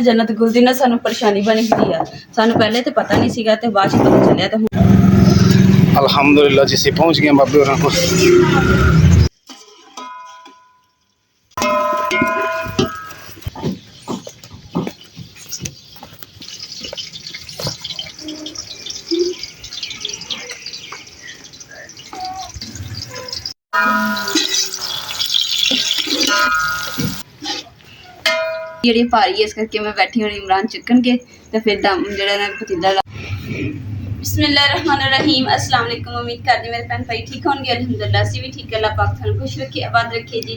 जन्नत गुल दी ना सानू परेशानी बनी हुई है। सानू पहले तो पता नहीं सीगा ते बाद च पता चलिया ते हुण अल्हम्दुलिल्लाह जी असीं पहुंच गए बाबे होरां कोल। ਜਿਹੜੀ ਭਾਰੀ ਹੈ ਇਸ ਕਰਕੇ ਮੈਂ ਬੈਠੀ ਹੁਣ ਇਮਰਾਨ ਚੁੱਕਣ ਕੇ ਤੇ ਫਿਰ ਦਮ ਜਿਹੜਾ ਨਾ ਪਤੀਲਾ बिस्मिल्लाहिर्रहमानिर्रहीम अस्सलाम वालेकुम। उम्मीद करती मेरे भैन भाई ठीक होंगे। अल्हम्दुलिल्लाह असीं भी ठीक है। अल्लाह पाक तुहानू खुश रखे आबाद रखे जी।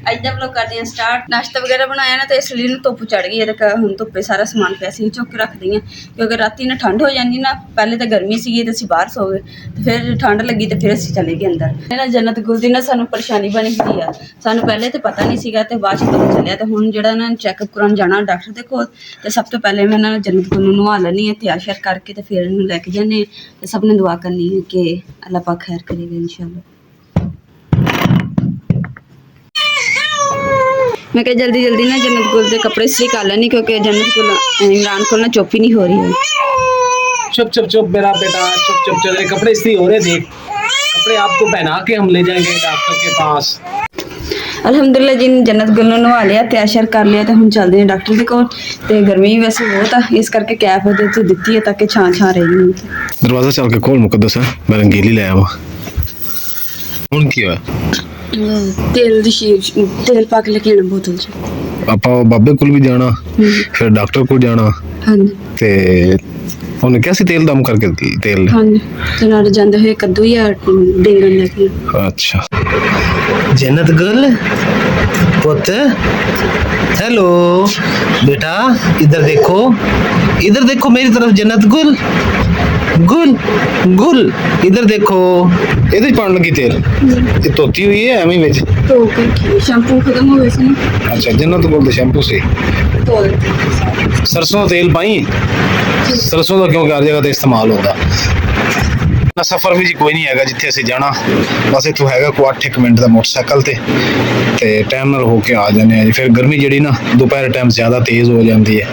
अज दा व्लॉग करते हैं स्टार्ट। नाश्ता वगैरह बनाया ना तो इसलिए ना धुप्प चढ़ गई है तो हुण धुप्पे सारा समान पे असीं चुक के रख दी है क्योंकि राती ना ठंड हो जाती ना। पहले तो गर्मी सीगी तो असीं बाहर सो गए तो फिर ठंड लगी तो फिर असीं चले गए अंदर। ना जन्नत गुल दी ना सानू परेशानी बनी हुई है। सानू पहले तो पता नहीं सीगा तो बाद च पता चलिया तो हुण जिहड़ा ना चैकअप कराउण जाना डॉक्टर दे कोल ते सब तो पहले मैं ना जन्नत गुल नूं नवा लैनी है तैयार श्यार करके तो फिर इहनूं लैके जाने ते सब ने दुआ करनी है कि अल्लाह पाक खैर करेगा इंशाअल्लाह। मैं कहा जल्दी जल्दी ना जन्नत गुल के कपड़े इस्त्री कर लेनी क्योंकि जन्नत गुल इमरान को ना चुप ही नहीं हो रही है। चुप चुप चुप मेरा बेटा चुप चुप चल रहे कपड़े इस्त्री हो रहे थे। कपड़े आपको पहना के हम ले जाएंगे डॉक्टर के पास। अल्हम्दुलिल्लाह जी जन्नत गुल नूं नवा लिया तैयार श्यार कर लिया तो हम चलते हैं डॉक्टर के कोल ते गर्मी वैसे बहुत है इस करके कैप तो दिती है ताकि छां छां रहेगी। दरवाजा चल के खोल मुकद्दस है मैं रंगीली ले आया हुण की होया तेल दी शीश तेल पा के लेके आना बोतल च। ਆਪਾਂ ਬਾਬੇ ਕੋਲ ਵੀ ਜਾਣਾ ਫਿਰ ਡਾਕਟਰ ਕੋਲ ਜਾਣਾ ਹਾਂਜੀ ਤੇ ਉਹਨੇ ਕਿਹਾ ਸੀ ਤੇਲ ਦਮ ਕਰਕੇ ਦਿੱਤੀ ਤੇਲ ਹਾਂਜੀ ਤੇ ਨਾਲ ਜਾਂਦੇ ਹੋਏ ਕੱਦੂ ਜਾਂ ਬੈਂਗਣ ਲੈ ਕੇ। अच्छा जन्नत गुल पुत हेलो बेटा इधर देखो मेरी तरफ जन्नत गुल गुल गुल इधर देखो ਇਹਦੇ ਪਾਣ ਲੱਗੀ ਤੇਲ ਇਹ ਧੋਤੀ ਹੋਈ ਹੈ ਐਵੇਂ ਵਿੱਚ ਧੋ ਕੇ ਸ਼ੈਂਪੂ ਖਤਮ ਹੋ ਗਿਆ ਸੀ ਨਾ। अच्छा जन्नत गुल ਦੇ ਸ਼ੈਂਪੂ ਸੀ ਧੋ ਦਿੱਤੀ। सरसों तेल पाई सरसों ਦਾ ਕਿਉਂਕਿ ਹਰ ਜਗ੍ਹਾ ਤੇ ਇਸਤੇਮਾਲ ਹੁੰਦਾ ਨਾ। ਸਫ਼ਰ ਵੀ ਜੀ ਕੋਈ ਨਹੀਂ ਹੈਗਾ ਜਿੱਥੇ ਅਸੀਂ ਜਾਣਾ ਬਸ ਇੱਥੋਂ ਹੈਗਾ ਕੋਈ 8 ਮਿੰਟ ਦਾ ਮੋਟਰਸਾਈਕਲ ਤੇ ਟਾਈਮ ਨਾਲ ਹੋ ਕੇ ਆ ਜਾਂਦੇ ਆ ਜੀ। ਫਿਰ ਗਰਮੀ ਜਿਹੜੀ ਨਾ ਦੁਪਹਿਰ ਟਾਈਮ ਜ਼ਿਆਦਾ ਤੇਜ਼ ਹੋ ਜਾਂਦੀ ਹੈ।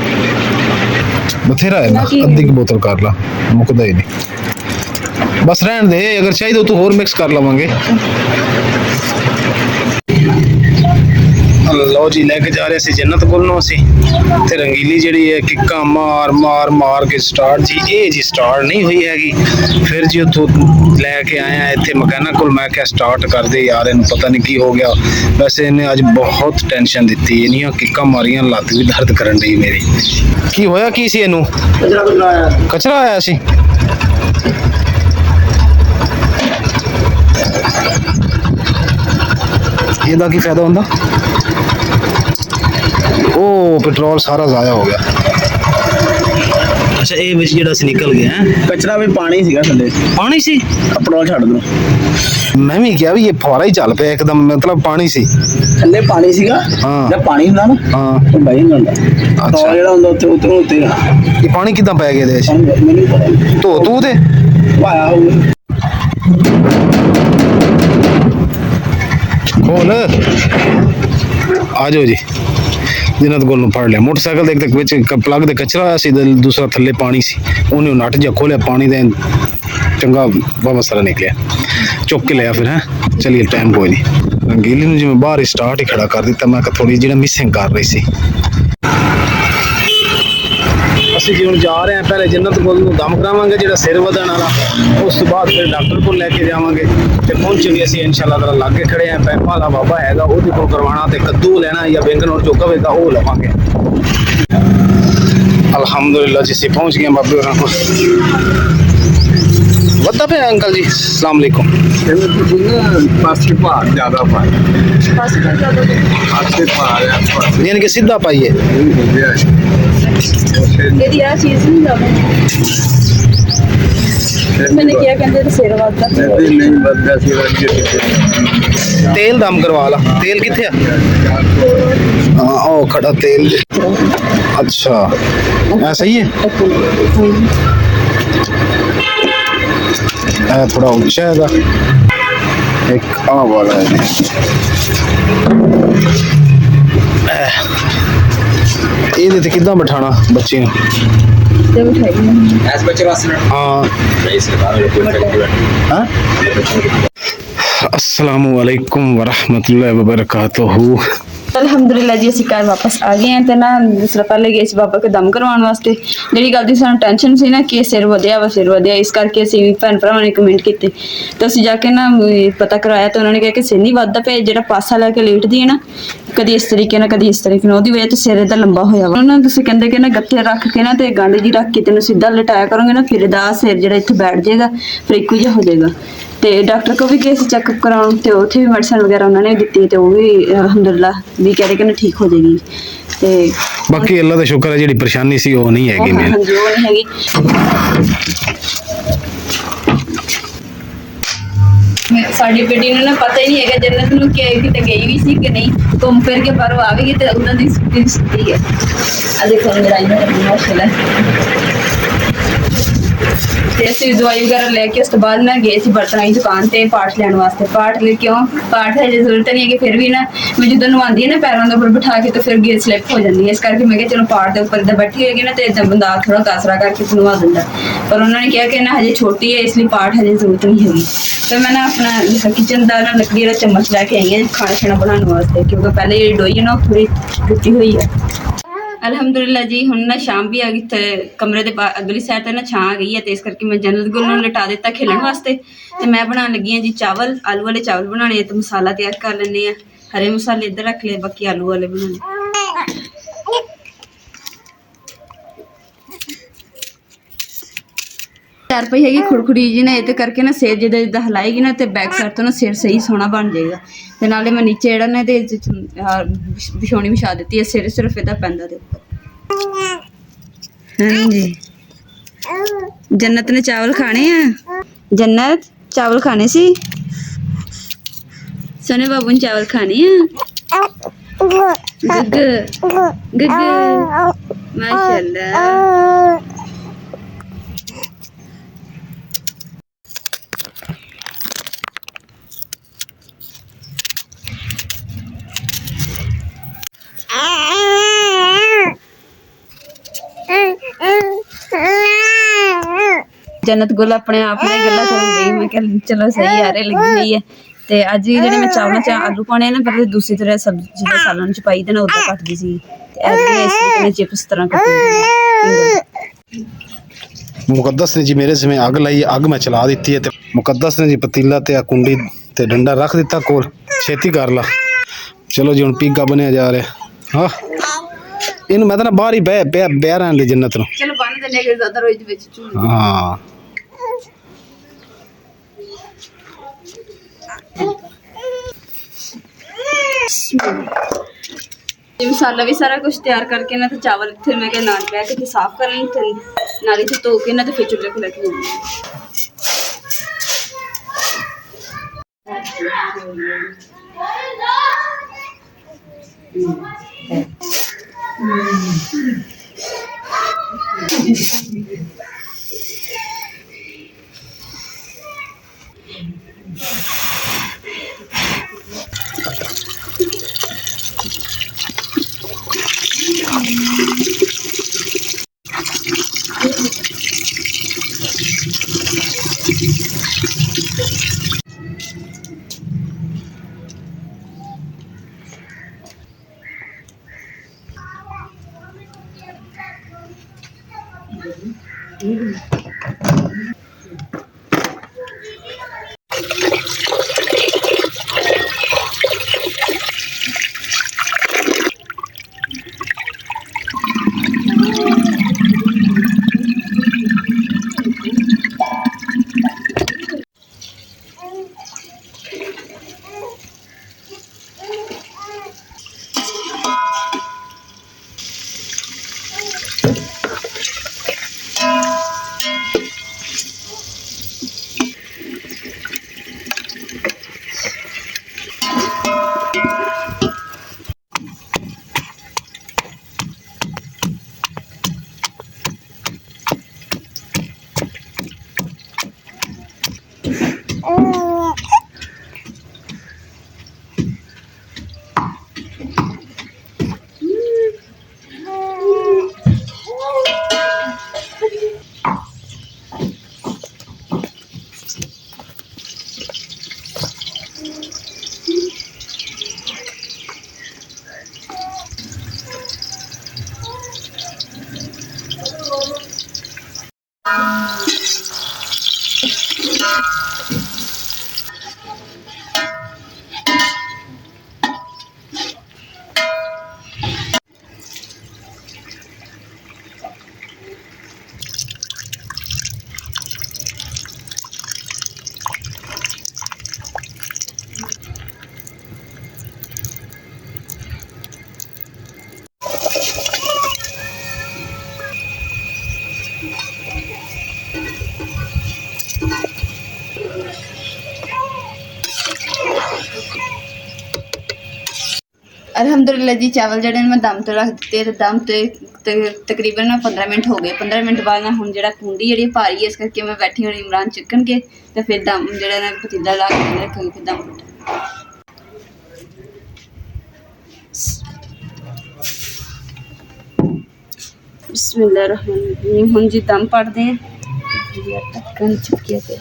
ਬਥੇਰਾ ਹੈ ਨਾ ਅੱਧੀ ਕੁ ਬੋਤਲ ਕਰ ਲਾ ਮੁੱਕਦਾ ਹੀ ਨਹੀਂ ਬਸ ਰਹਿਣ ਦੇ ਅਗਰ ਚਾਹੀਦਾ ਤੂੰ ਹੋਰ ਮਿਕਸ ਕਰ ਲਵਾਂਗੇ। लो जी लैके जा रहे जन्नत गुल असी ते रंगीली जी है किक्का मार मार मार के स्टार्ट जी ये जी स्टार्ट नहीं हुई हैगी। फिर जी उतो लैके आया इतने मकैनिक को मैं क्या स्टार्ट कर दे यार इन पता नहीं की हो गया। वैसे इन्हें अज बहुत टेंशन दी इनिया किक्का मारिया लत्त भी दर्द करन दी मेरी की होया की सी इनू कचरा आया सी। ਇਹਦਾ ਕੀ ਫਾਇਦਾ ਹੁੰਦਾ ਉਹ ਪੈਟਰੋਲ ਸਾਰਾ ਜ਼ਾਇਆ ਹੋ ਗਿਆ। ਅੱਛਾ ਇਹ ਵਿੱਚ ਜਿਹੜਾ ਸੀ ਨਿਕਲ ਗਿਆ ਹੈ कचरा भी पानी सीगा थल्ले ਪਾਣੀ ਸੀ पेट्रोल छड़ दो ਮੈਂ ਵੀ ਕਿਹਾ ਵੀ ਇਹ ਫੁਆਰਾ ਹੀ ਚੱਲ ਪਿਆ ਇੱਕਦਮ ਮਤਲਬ ਪਾਣੀ ਸੀ थल्ले पानी सीगा हाँ। जब पानी हुंदा ना ਹਾਂ तो बही नहीं हुंदा पेट्रोल जेड़ा हुंदा उत्ते उत्ते उत्ते ਇਹ ਪਾਣੀ ਕਿੱਦਾਂ ਪੈ ਗਿਆ ਇਹਦੇ ਵਿੱਚ मैनू पता ਧੋ ਤੂੰ ਤੇ वाया होਊਗਾ खोल आ जाओ जी जन्नत गुल ਨੂੰ ਫੜ ਲਿਆ ਮੋਟਰਸਾਈਕਲ ਦੇ ਇੱਕ ਵਿੱਚ ਪਲੱਗ ਦੇ ਕਚਰਾ ਆਇਆ ਸੀ ਦੂਸਰਾ ਥੱਲੇ ਪਾਣੀ ਸੀ ਉਹਨੇ ਨਟ ਜਿਹਾ ਖੋਲਿਆ ਪਾਣੀ ਦੇ ਚੰਗਾ ਬਾਬਾ ਸਾਰਾ ਨਿਕਲਿਆ ਚੁੱਕ ਕੇ ਲਿਆ ਫਿਰ ਹੈ ਚਲਿਏ ਟਾਈਮ ਕੋਈ ਨਹੀਂ। ਰੰਗੀਲੀ ਨੂੰ ਜਿਵੇਂ ਬਾਹਰ ਸਟਾਰਟ ਹੀ ਖੜਾ ਕਰ ਦਿੱਤਾ ਮੈਂ ਕਿ ਥੋੜੀ ਜਿਹੜਾ ਮਿਸਿੰਗ ਕਰ ਰਹੀ ਸੀ। ਅਸੀਂ ਜੀ ਹੁਣ ਜਾ ਰਹੇ ਹਾਂ ਪਹਿਲੇ ਜन्नत गुल ਨੂੰ ਦਮ ਕਰਾਵਾਂਗੇ ਜਿਹੜਾ ਸਿਰ ਵਧਣ ਵਾਲਾ ਉਸ ਤੋਂ ਬਾਅਦ ਫਿਰ ਡਾਕਟਰ ਕੋਲ ਲੈ ਕੇ ਜਾਵਾਂਗੇ ਤੇ ਪਹੁੰਚਾਂਗੇ ਅਸੀਂ ਇਨਸ਼ਾਅੱਲਾ ਤਾਲਾ ਲਾਗੇ ਖੜੇ ਆਂ ਪੈਪਾ ਵਾਲਾ ਬਾਬਾ ਹੈਗਾ ਉਹਦੇ ਕੋਲ ਕਰਵਾਉਣਾ ਤੇ ਕੱਦੂ ਲੈਣਾ ਜਾਂ ਬੈਂਗਣ ਹੋਰ ਜੋ ਕਵੇਗਾ ਉਹ ਲਵਾਂਗੇ। ਅਲਹਮਦੁਲਿल्लाह ਜੀ ਅਸੀਂ ਪਹੁੰਚ ਗਏ ਬਾਬੇ ਹੋਰਾਂ ਕੋਲ। ਵੱਧਾ ਪਿਆ ਅੰਕਲ ਜੀ अस्सलाम वालेकुम। पास पहाड़ ज्यादा पास पहाड़ यानी कि सीधा पाइए ਇਹਦੀ ਆ ਚੀਜ਼ ਨਹੀਂ ਲਾਉਂਦੇ मैंने क्या कहते थे सिर वादा नहीं बदला सी तेल दम करवा ला तेल किथे हाँ ओ खड़ा तेल अच्छा ऐसा ही है थोड़ा ऊंचा है एक आ वाला है ਇਹਦੇ ਤੇ ਕਿੱਦਾਂ ਬਿਠਾਣਾ ਬੱਚੇ ਨੂੰ? ਤੇ ਬਿਠਾਈ ਐਸ ਬੱਚੇ ਵਾਸਤੇ ਹਾਂ ਨਹੀਂ ਸਰਕਾਰ ਨੇ ਕੋਈ ਫੈਕਟਰੀ ਹਾਂ। अस्सलामु अलैकुम वरहमतुल्लाहि वबरकातुहू। ਅਲਹਮਦੁਲਿਲਾ ਜੀ ਅਸੀਂ ਘਰ ਵਾਪਸ ਆ ਗਏ ਹਾਂ ਤੇ ਨਾ ਦੂਸਰਾ ਪਹਿਲੇ ਗਏ ਸੀ ਬਾਬਾ ਕੋ ਦਮ ਕਰਵਾਉਣ ਵਾਸਤੇ। ਜਿਹੜੀ ਗੱਲ ਦੀ ਸਾਨੂੰ ਟੈਨਸ਼ਨ ਸੀ ਨਾ ਕਿ ਸਿਰ ਵਧਿਆ ਇਸ ਕਰਕੇ ਅਸੀਂ ਭੈਣ ਭਰਾਵਾਂ ਨੇ ਕਮੈਂਟ ਕੀਤੇ ਤੇ ਅਸੀਂ ਜਾ ਕੇ ਨਾ ਪਤਾ ਕਰਾਇਆ ਤੇ ਉਹਨਾਂ ਨੇ ਕਿਹਾ ਕਿ ਸਿਰ ਨਹੀਂ ਵੱਧਦਾ ਪਿਆ, ਜਿਹੜਾ ਪਾਸਾ ਲੈ ਕੇ ਲੇਟਦੀ ਹੈ ਨਾ ਕਦੀ ਇਸ ਤਰੀਕੇ ਨਾਲ ਕਦੀ ਇਸ ਤਰੀਕੇ ਨਾਲ, ਉਹਦੀ ਵਜ੍ਹਾ ਤੋਂ ਸਿਰ ਇਹਦਾ ਲੰਬਾ ਹੋਇਆ ਵਾ। ਉਹਨਾਂ ਤੁਸੀਂ ਕਹਿੰਦੇ ਕਿ ਨਾ ਗੱਠੇ ਰੱਖ ਕੇ ਨਾ ਤੇ ਗੰਢ ਜੀ ਰੱਖ ਕੇ ਤੈਨੂੰ ਸਿੱਧਾ ਲਟਾਇਆ ਕਰੋਗੇ ਨਾ ਫਿਰ ਇਹਦਾ ਸਿਰ ਜਿਹੜਾ ਇੱਥੇ ਬੈਠ ਜਾਏਗਾ ਫਿਰ ਇੱਕੋ ਜਿਹਾ ਹੋ ਜਾਏਗਾ। ਤੇ ਡਾਕਟਰ ਕੋ ਵੀ ਗਏ ਸੀ ਚੈੱਕਅਪ ਕਰਾਉਣ ਤੇ ਉੱਥੇ ਵੀ ਮੈਡੀਸਨ ਵਗੈਰਾ ਉਹਨਾਂ ਨੇ ਦਿੱਤੀ ਤੇ ਉਹ ਵੀ ਅਲਹਮਦੁਲਿਲਾ ਵੀ ਕਹਿ ਰਹੇ ਕਿ ਨਾ ਠੀਕ ਹੋ ਜਾਏਗੀ। ਤੇ ਬਾਕੀ ਅੱਲਾ ਦਾ ਸ਼ੁਕਰ ਹੈ ਜਿਹੜੀ ਪਰੇਸ਼ਾਨੀ ਸੀ ਉਹ ਨਹੀਂ ਹੈਗੀ ਮੈਨੂੰ। ਹਾਂਜੀ ਉਹ ਨਹੀਂ ਹੈਗੀ। ਸਾਡੀ ਬੇਟੀ ਨੂੰ ਨਾ ਪਤਾ ਹੀ ਨਹੀਂ ਹੈਗਾ ਜੰਨਤ ਨੂੰ ਕਿ ਕਿਤੇ ਗਈ ਵੀ ਸੀ ਕਿ ਨਹੀਂ, ਘੁੰਮ ਫਿਰ ਕੇ ਬਾਹਰੋਂ ਆਵੇਗੀ ਤੇ ਉਹਨਾਂ ਦੀ ਸੁੱਤੀ ਹੈ। ਆ ਦੇਖੋ ਮੇਰਾ ਇਹਨਾਂ ਦਾ ਮਾਸ਼ਾਅੱਲਾ। ਤੇ ਅਸੀਂ ਦਵਾਈ ਵਗੈਰਾ ਲੈ ਕੇ ਉਸ ਤੋਂ ਬਾਅਦ ਨਾ ਗਏ ਸੀ ਬਰਤਨਾਂ ਦੀ ਦੁਕਾਨ ਤੇ ਪਾਠ ਲੈਣ ਵਾਸਤੇ। ਪਾਠ ਲਈ ਕਿਉਂ ਪਾਠ ਹੈ ਜੇ ਜ਼ਰੂਰਤ ਨਹੀਂ ਹੈ ਕਿ ਫਿਰ ਵੀ ਨਾ ਮੈਂ ਜਦੋਂ ਨਵਾਉਂਦੀ ਹੈ ਨਾ ਪੈਰਾਂ ਦੇ ਉੱਪਰ ਬਿਠਾ ਕੇ ਤੇ ਫਿਰ ਗੇ ਸਲਿੱਪ ਹੋ ਜਾਂਦੀ ਹੈ। ਇਸ ਕਰਕੇ ਮੈਂ ਕਿਹਾ ਚਲੋ ਪਾਠ ਦੇ ਉੱਪਰ ਤਾਂ ਬੈਠੀ ਹੋਏਗੀ ਨਾ ਤੇ ਇਦਾਂ ਬੰਦਾ ਥੋੜਾ ਕਾਸਰਾ ਕਰਕੇ ਨਵਾ ਦਿੰਦਾ, ਪਰ ਉਹਨਾਂ ਨੇ ਕਿਹਾ ਕਿ ਨਾ ਹਜੇ ਛੋਟੀ ਹੈ ਇਸ ਲਈ ਪਾਠ ਹਜੇ ਜ਼ਰੂਰਤ ਨਹੀਂ ਹੈਗੀ। ਫਿਰ ਮੈਂ ਨਾ ਆਪਣਾ ਕਿਚਨ ਦਾ ਨਾ ਲੱਕੜੀ ਦਾ ਚਮਚ ਲੈ ਕੇ ਆਈ ਹਾਂ ਖਾਣਾ ਛਾਣਾ ਬਣਾਉਣ ਵਾਸਤੇ, ਕਿਉਂਕਿ ਪਹਿਲੇ ਜਿਹੜੀ ਡੋਈ ਹੈ ਨਾ ਉਹ ਥੋੜੀ ਟੁੱਟੀ ਹੋਈ ਹੈ। ਅਲਹਮਦੁਲਿਲਾ ਜੀ ਹੁਣ ਨਾ ਸ਼ਾਮ ਵੀ ਆ ਗਈ ਤੇ ਕਮਰੇ ਦੇ ਅਗਲੀ ਸਾਈਡ ਤੇ ਨਾ ਛਾਂ ਆ ਗਈ ਹੈ ਤੇ ਇਸ ਕਰਕੇ ਮੈਂ ਜੰਨਤ ਗੁਲ ਨੂੰ ਲਟਾ ਦਿੱਤਾ ਖੇਲਣ ਵਾਸਤੇ ਤੇ ਮੈਂ ਬਣਾਉਣ ਲੱਗੀ ਹਾਂ ਜੀ ਚਾਵਲ। ਆਲੂ ਵਾਲੇ ਚਾਵਲ ਬਣਾਉਣੇ ਤੇ ਮਸਾਲਾ ਤਿਆਰ ਕਰ ਲੈਂਦੇ ਆ। ਹਰੇ ਮਸਾਲੇ ਇੱਧਰ ਰੱਖ ਲਏ, ਬਾਕੀ ਆਲੂ ਵਾਲੇ ਬਣਾਉਣੇ। ਚਾਰ ਪਈ ਹੈਗੀ ਖੁਰਖੁਰੀ ਜੀ ਨੇ ਇਹਦੇ ਕਰਕੇ ਨਾ ਸਿਰ ਜਿੱਦਾਂ ਹਿਲਾਏਗੀ ਨਾ ਤੇ ਬੈਕ ਸਾਈਡ ਤੋਂ ਨਾ ਸਿਰ ਸਹੀ ਸੋਹਣਾ ਬਣ ਜਾਏਗਾ। ਤੇ ਨਾਲੇ ਮੈਂ ਨੀਚੇ ਜਿਹੜਾ ਨਾ ਇਹਦੇ ਵਿਛਾਉਣੀ ਵਿਛਾ ਦਿੱਤੀ ਹੈ, ਸਿਰ ਸਿਰਫ ਇਹਦਾ ਪੈਂਦਾ ਦੇ ਉੱਪਰ। ਹਾਂਜੀ ਜੰਨਤ ਨੇ ਚਾਵਲ ਖਾਣੇ ਆ। ਜੰਨਤ ਚਾਵਲ ਖਾਣੇ ਸੀ, ਸੋਨੇ ਬਾਬੂ ਨੇ ਚਾਵਲ ਖਾਣੇ ਆ। ਗੁੱਗ ਗੁੱਗ ਮਾਸ਼ਾਅੱਲਾ। ਜੰਨਤ ਗੁਲ ਆਪਣੇ ਆਪ ਨਾਲ ਗੱਲਾਂ ਕਰਨ ਗਈ। ਮੈਂ ਕਿਹਾ ਚਲੋ ਸਹੀ ਆ ਰਹੇ ਲੱਗੀ ਹੋਈ ਹੈ। ਤੇ ਅੱਜ ਵੀ ਜਿਹੜੇ ਮੈਂ ਚਾਵਲਾਂ 'ਚ ਆਲੂ ਪਾਉਣੇ ਨਾ ਪਹਿਲੇ ਦੂਸਰੀ ਤਰ੍ਹਾਂ ਸਬਜ਼ੀ ਦੇ ਸਾਲਣ 'ਚ ਪਾਈ ਦੇ ਨਾ ਉਦਾਂ ਕੱਟਦੀ ਸੀ ਤੇ ਅੱਜ ਇਸ ਤਰੀਕੇ ਨਾਲ ਚਿਪਸ ਤਰ੍ਹਾਂ ਕੱਟਦੀ। ਮੁਕੱਦਸ ਨੇ ਜੀ ਮੇਰੇ ਜਿਵੇਂ ਅੱਗ ਲਾਈ, ਅੱਗ ਮੈਂ ਚਲਾ ਦਿੱਤੀ ਹੈ ਤੇ ਮੁਕੱਦਸ ਨੇ ਜੀ ਪਤੀਲਾ ਤੇ ਆ ਕੁੰਡੀ ਤੇ ਡੰਡਾ ਰੱਖ ਦਿੱਤਾ ਕੋਲ, ਛੇਤੀ ਕਰ ਲਾ। ਚਲੋ ਜੀ ਹੁਣ ਪੀਗਾ ਬਣਿਆ ਜਾ ਰਿਹਾ। ਹਾਂ ਇਹਨੂੰ ਮੈਂ ਤਾਂ ਨਾ ਬਾਹਰ ਹੀ ਬਹਿ ਰਹਿਣ ਦੇ ਜੰਨਤ ਨੂੰ। ਚਲੋ ਬੰਨ ਦਿੰਦੇ ਕਿ ਜ਼ਿਆਦਾ ਰੋਜ਼ ਵਿੱਚ ਹਾਂ ਇਹ ਮਸਾਲਾ ਵੀ ਸਾਰਾ ਕੁਝ ਤਿਆਰ ਕਰਕੇ ਨਾ ਤੇ ਚਾਵਲ ਇੱਥੇ ਮੈਂ ਕਿਹਾ ਨਾਲ ਬਹਿ ਕੇ ਤੇ ਸਾਫ਼ ਕਰ ਲਈ ਤੇ ਨਾਲੇ ਤੇ ਧੋ ਕੇ ਨਾ ਤੇ ਫਿਰ ਚੁੱਲ੍ਹੇ 'ਤੇ ਲੈ ਕੇ ਜਾਣੀ। ਅਲਹਮਦੁਲਿਲਾ ਜੀ ਚਾਵਲ ਜਿਹੜੇ ਨੇ ਮੈਂ ਦਮ ਤੇ ਰੱਖ ਦਿੱਤੇ ਤੇ ਦਮ ਤੇ ਤਕਰੀਬਨ 15 ਮਿੰਟ ਹੋ ਗਏ 15 ਮਿੰਟ ਬਾਅਦ ਨਾ ਹੁਣ ਜਿਹੜਾ ਕੁੰਡੀ ਜਿਹੜੀ ਭਾਰੀ ਹੈ ਇਸ ਕਰਕੇ ਮੈਂ ਬੈਠੀ ਹੋਣੀ ਇਮਰਾਨ ਚੁੱਕਣਗੇ ਤੇ ਫਿਰ ਦਮ ਜਿਹੜਾ ਨਾ ਪਤੀਲਾ ਲਾ ਕੇ ਰੱਖਾਂਗੇ ਫਿਰ ਦਮ ਬਿਸਮਿਲ੍ਲਾਹਿਰਰਹਿਮਾनिर्रहीम ਹੁਣ ਜੀ ਦਮ ਪੜਦੇ ਆ ਜੀ ਟੱਕਣ ਚੁੱਕਿਆ ਤੇ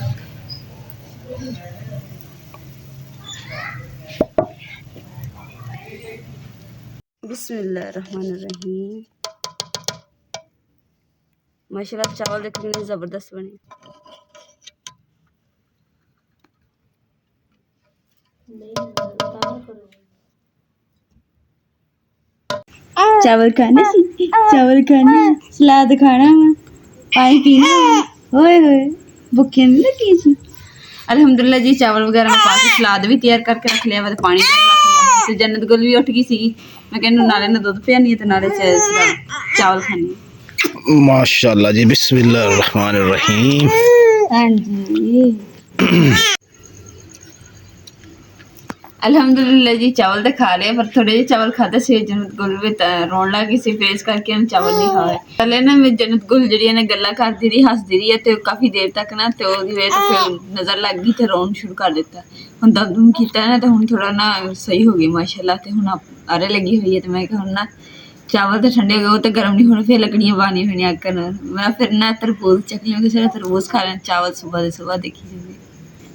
बिस्मिल्लाहिर्रहमानिर्रहीम माशाल्लाह चावल देखो कितने ज़बरदस्त बने। चावल खाने सलाद खाना पानी पीना होए भुखे नहीं लगी जी। अल्हम्दुलिल्लाह जी चावल वगैरह में पा के सलाद भी तैयार करके रख लिया वा पानी रख लिया ਤੇ ਜन्नत गुल भी उठ गई सी। मैं कहने नाले ना दूध पियानी है तो नाले चावल खानी माशाल्लाह जी बिस्मिल्लाहिर्रहमानिर्रहीम। हाँ जी अल्हम्दुलिल्लाह जी चावल तो खा रहे पर थोड़े जे चावल खाते से जन्नत गुल भी रोन लग गई सी फिर इस करके हम चावल नहीं खाए। पहले ना मैं जन्नत गुल जी ने गल्ला करती रही हसदी रही है तो काफ़ी देर तक ना तो फिर नज़र लग गई तो रोन शुरू कर दिता। ਹੁਣ ਦਮ ਕੀਤਾ ਨਾ ਤੇ ਹੁਣ ਥੋੜਾ ਨਾ ਸਹੀ ਹੋ ਗਈ ਮਾਸ਼ਾਅੱਲਾ ਤੇ ਹੁਣ ਆਰੇ ਲੱਗੀ ਹੋਈ ਹੈ ਤੇ ਮੈਂ ਕਿਹਾ ਹੁਣ ਨਾ ਚਾਵਲ ਤੇ ਠੰਡੇ ਹੋ ਗਏ ਉਹ ਤੇ ਗਰਮ ਨਹੀਂ ਹੋਣੇ ਫਿਰ ਲੱਕੜੀਆਂ ਬਾਨੀਆਂ ਹੋਣੀਆਂ ਅੱਗ ਨਾਲ ਮੈਂ ਫਿਰ ਨਾ ਤਰਬੂਜ ਚੱਕ ਲਿਆ ਕਿਸੇ ਤਰਬੂਜ ਖਾ ਲੈਣ ਚਾਵਲ ਸੁਬਹ ਦੇਖੀ ਜਾਂਦੇ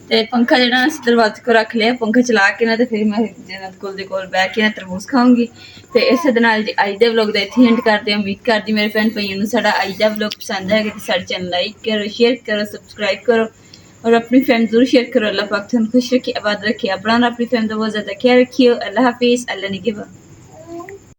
ਤੇ ਪੰਖਾ ਜਿਹੜਾ ਅਸੀਂ ਦਰਵਾਜ਼ੇ ਕੋ ਰੱਖ ਲਿਆ ਪੰਖਾ ਚਲਾ ਕੇ ਨਾ ਤੇ ਫਿਰ ਮੈਂ ਜन्नत गुल ਦੇ ਕੋਲ ਬੈਠ ਕੇ ਨਾ ਤਰਬੂਜ ਖਾਊਂਗੀ ਤੇ ਇਸੇ ਦੇ ਨਾਲ ਜੀ ਅੱਜ ਦੇ ਵਲੌਗ ਦਾ ਇੱਥੇ ਐਂਡ ਕਰਦੇ ਹਾਂ। ਉਮੀਦ ਕਰਦੀ ਮੇਰੇ ਭੈਣ ਭਾਈਆਂ ਨੂੰ ਸਾਡਾ ਅੱਜ ਦਾ ਵਲੌਗ ਪਸੰਦ ਆਏਗਾ ਤੇ ਸਾਡੇ ਚੈਨਲ ਲਾਈਕ ਕਰੋ शेयर करो सब्सक्राइब करो और अपनी फैम जरूर शेयर करो। अल्लाह पाक तुम खुश रखिए आबाद रखिए अपना अपनी फैम का बहुत ज़्यादा ख्याल रखिए। अल्लाह हाफिज़ अल्लाह निगहबान।